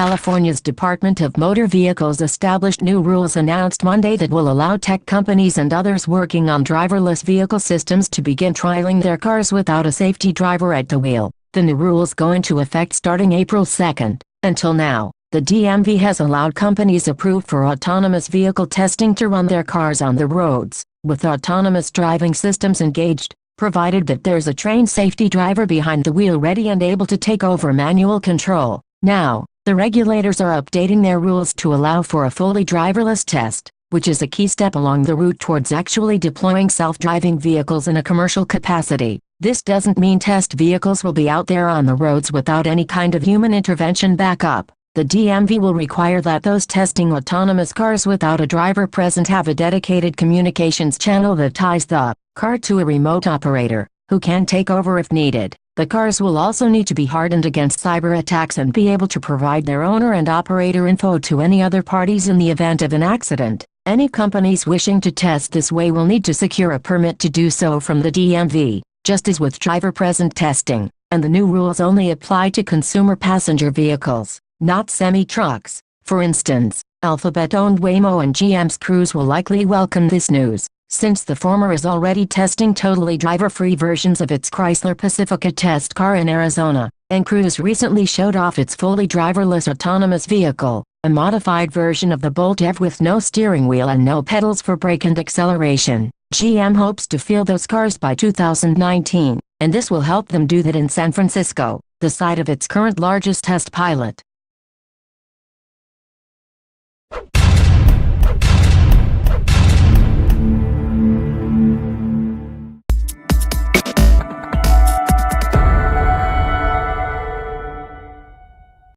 California's Department of Motor Vehicles established new rules announced Monday that will allow tech companies and others working on driverless vehicle systems to begin trialing their cars without a safety driver at the wheel. The new rules go into effect starting April 2nd. Until now, the DMV has allowed companies approved for autonomous vehicle testing to run their cars on the roads, with autonomous driving systems engaged, provided that there's a trained safety driver behind the wheel ready and able to take over manual control. Now, the regulators are updating their rules to allow for a fully driverless test, which is a key step along the route towards actually deploying self-driving vehicles in a commercial capacity. This doesn't mean test vehicles will be out there on the roads without any kind of human intervention backup. The DMV will require that those testing autonomous cars without a driver present have a dedicated communications channel that ties the car to a remote operator, who can take over if needed. The cars will also need to be hardened against cyber attacks and be able to provide their owner and operator info to any other parties in the event of an accident. Any companies wishing to test this way will need to secure a permit to do so from the DMV, just as with driver-present testing, and the new rules only apply to consumer passenger vehicles, not semi-trucks. For instance, Alphabet-owned Waymo and GM's Cruise will likely welcome this news, since the former is already testing totally driver-free versions of its Chrysler Pacifica test car in Arizona, and Cruise recently showed off its fully driverless autonomous vehicle, a modified version of the Bolt EV with no steering wheel and no pedals for brake and acceleration. GM hopes to field those cars by 2019, and this will help them do that in San Francisco, the site of its current largest test pilot.